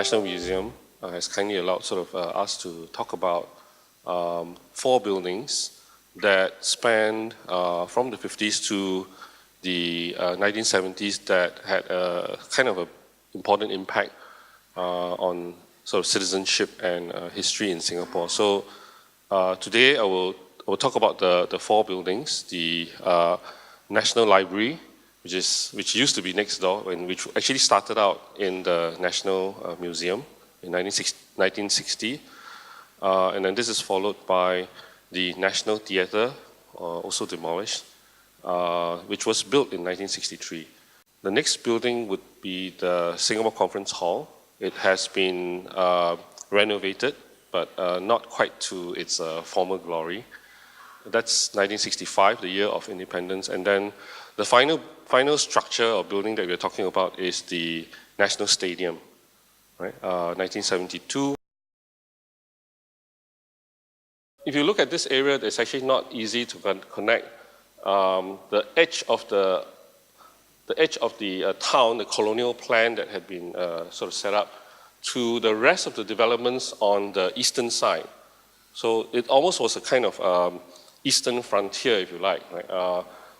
National Museum has kindly allowed us to talk about 4 buildings that spanned from the 50s to the 1970s that had a kind of an important impact on sort of citizenship and history in Singapore. So today I will talk about the 4 buildings: the National Library, which used to be next door, and which actually started out in the National Museum in 1960. And then this is followed by the National Theatre, also demolished, which was built in 1963. The next building would be the Singapore Conference Hall. It has been renovated, but not quite to its former glory. That's 1965, the year of independence. And then the final structure or building that we're talking about is the National Stadium, right? 1972. If you look at this area, it's actually not easy to connect the edge of the town, the colonial plan that had been sort of set up, to the rest of the developments on the eastern side. So it almost was a kind of eastern frontier, if you like, right?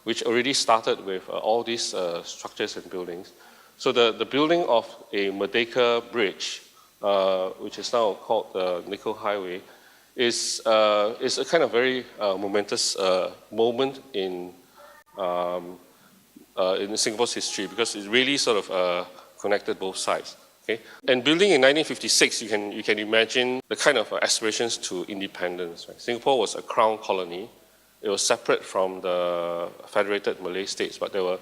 Which already started with all these structures and buildings. So the building of a Merdeka Bridge, which is now called the Nickel Highway, is a kind of very momentous moment in Singapore's history, because it really sort of connected both sides. Okay? And building in 1956, you can imagine the kind of aspirations to independence. Right? Singapore was a crown colony. It was separate from the Federated Malay States, but there were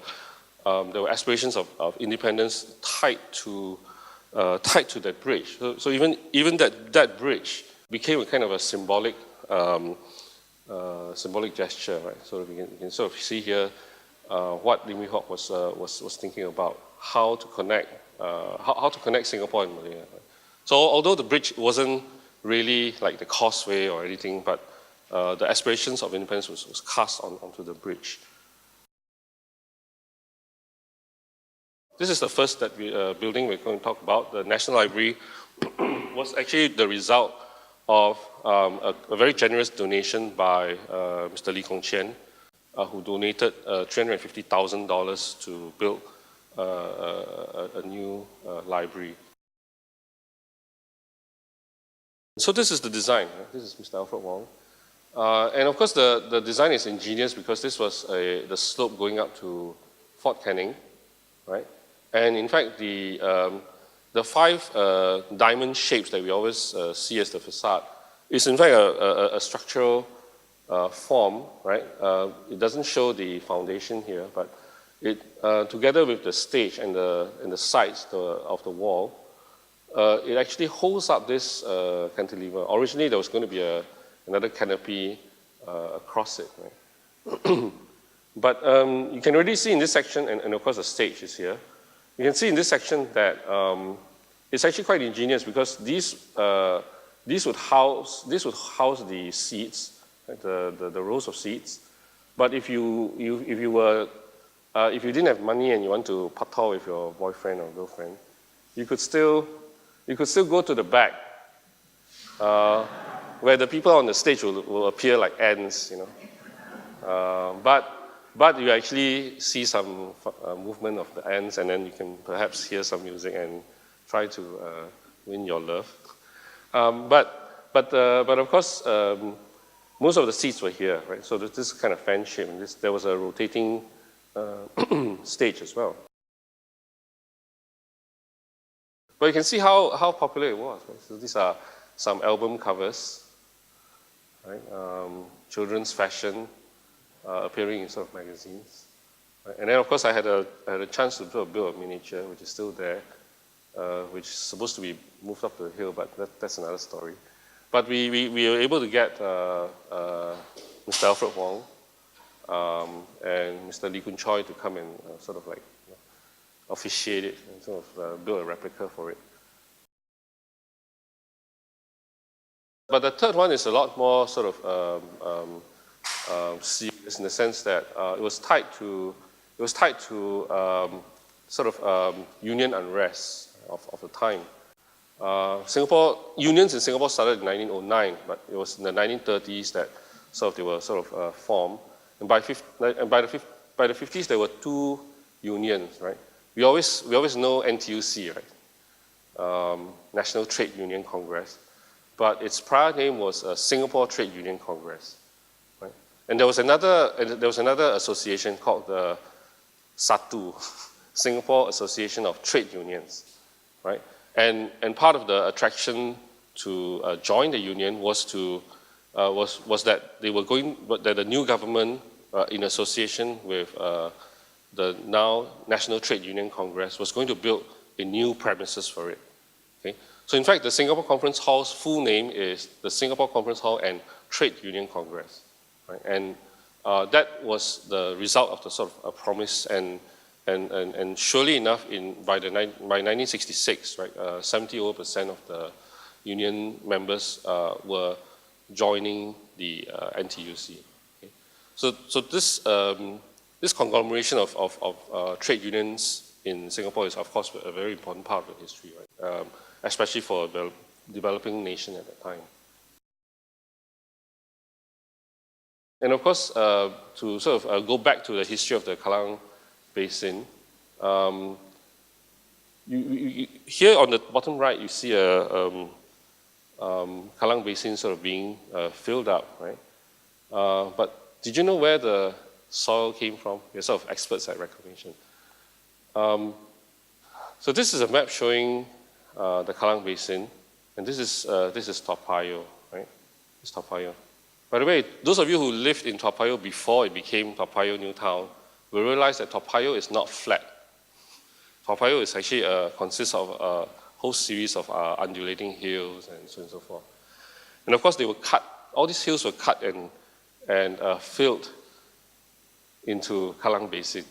aspirations of independence tied to that bridge. So even that bridge became a kind of a symbolic gesture, right? So you can sort of see here what Lim Wee Hock was thinking about, how to connect Singapore and Malaya. Right? So although the bridge wasn't really like the causeway or anything, but the aspirations of independence was cast onto the bridge. This is the first building we're going to talk about. The National Library was actually the result of a very generous donation by Mr. Lee Kong Chien, who donated $350,000 to build a new library. So this is the design. Right? This is Mr. Alfred Wong. And of course, the design is ingenious because this was the slope going up to Fort Canning, right? And in fact, the 5 diamond shapes that we always see as the facade is in fact a structural form, right? It doesn't show the foundation here, but it together with the stage and the sides of the wall, it actually holds up this cantilever. Originally, there was going to be another canopy across it, right? But you can already see in this section, and of course the stage is here. You can see in this section that it's actually quite ingenious, because these would house the seats, right? the rows of seats. But if you didn't have money and you want to patau with your boyfriend or girlfriend, you could still go to the back, where the people on the stage will appear like ants, you know. But you actually see some movement of the ants, and then you can perhaps hear some music and try to win your love. But of course, most of the seats were here, right? So this kind of fan shape, and there was a rotating stage as well. But you can see how popular it was. Right? So these are some album covers, right? Children's fashion, appearing in sort of magazines. Right? And then of course I had a chance to build a miniature, which is still there, which is supposed to be moved up the hill, but that's another story. But we were able to get Mr. Alfred Wong and Mr. Lee Kun Choi to come and sort of like officiate it and sort of build a replica for it. But the third one is a lot more sort of serious, in the sense that it was tied to sort of union unrest of the time. Unions in Singapore started in 1909, but it was in the 1930s that they were formed. And by the 50s, there were two unions, right? We always know NTUC, right? National Trade Union Congress, but its prior name was Singapore Trade Union Congress, right? And there was another association called the SATU, Singapore Association of Trade Unions, right? And part of the attraction to join the union was that the new government, in association with the now National Trade Union Congress, was going to build a new premises for it. Okay? So in fact, the Singapore Conference Hall's full name is the Singapore Conference Hall and Trade Union Congress, right? And that was the result of the a promise, and surely enough, by 1966, right, 70% of the union members were joining the NTUC. Okay? So this conglomeration of trade unions in Singapore is, of course, a very important part of the history, right? Especially for a developing nation at that time. And of course, to go back to the history of the Kallang Basin, here on the bottom right, you see a Kallang Basin being filled up, right? But did you know where the soil came from? You're experts at reclamation. So this is a map showing the Kallang Basin, and this is Toa Payoh, right? It's Toa Payoh. By the way, those of you who lived in Toa Payoh before it became Toa Payoh New Town will realize that Toa Payoh is not flat. Toa Payoh is actually consists of a whole series of undulating hills and so on and so forth. And of course, they were cut. All these hills were cut and filled into Kallang Basin.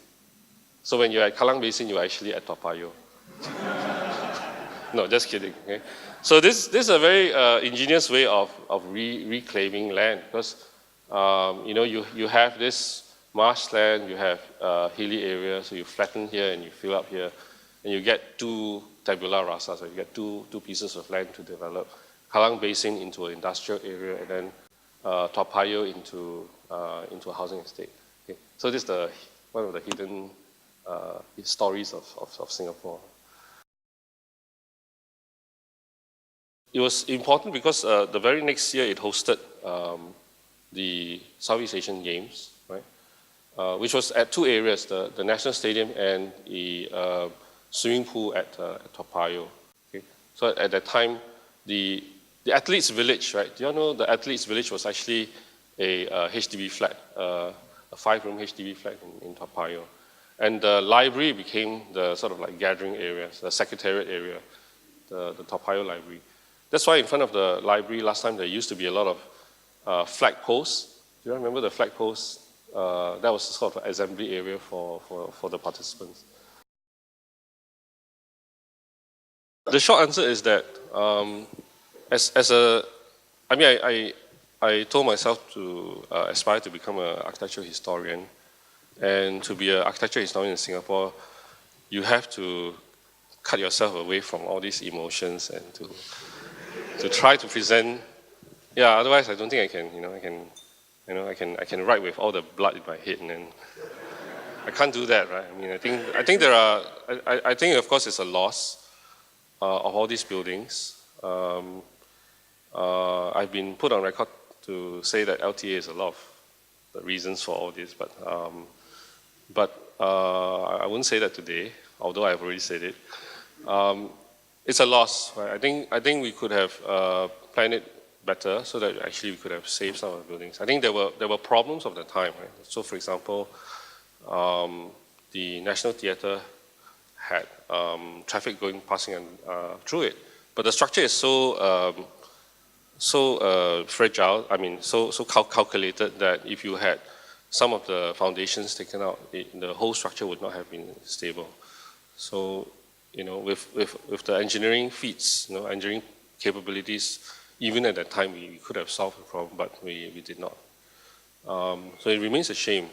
So when you're at Kallang Basin, you're actually at Toa Payoh. No, just kidding. Okay? So this is a very ingenious way of reclaiming land, because you have this marshland, you have hilly area, so you flatten here and you fill up here, and you get two tabula rasa, so you get two pieces of land to develop. Kallang Basin into an industrial area, and then Toa Payoh into a housing estate. Okay? So this is one of the hidden stories of Singapore. It was important because the very next year it hosted the Southeast Asian Games, right? Which was at two areas, the National Stadium and the swimming pool at Toa Payoh. Okay? So at that time, the Athletes Village, right? Do you all know the Athletes Village was actually a HDB flat, a 5-room HDB flat in Toa Payoh. And the library became the gathering area, the secretariat area, the Toa Payoh Library. That's why in front of the library last time there used to be a lot of flag posts. Do you remember the flag posts? That was an assembly area for the participants. The short answer is that I told myself to aspire to become an architectural historian, and to be an architectural historian in Singapore, you have to cut yourself away from all these emotions and to try to present. Yeah, otherwise I don't think I can write with all the blood in my head, and then I can't do that, right? I think of course it's a loss of all these buildings. I've been put on record to say that LTA is a lot of the reasons for all this, but I wouldn't say that today, although I've already said it. It's a loss, right? I think we could have planned it better so that actually we could have saved some of the buildings. I think there were problems of the time, right? So for example, the National Theatre had traffic passing through it, but the structure is so fragile. So calculated that if you had some of the foundations taken out, the whole structure would not have been stable. So, with the engineering feats, engineering capabilities, even at that time we could have solved the problem, but we did not. So it remains a shame.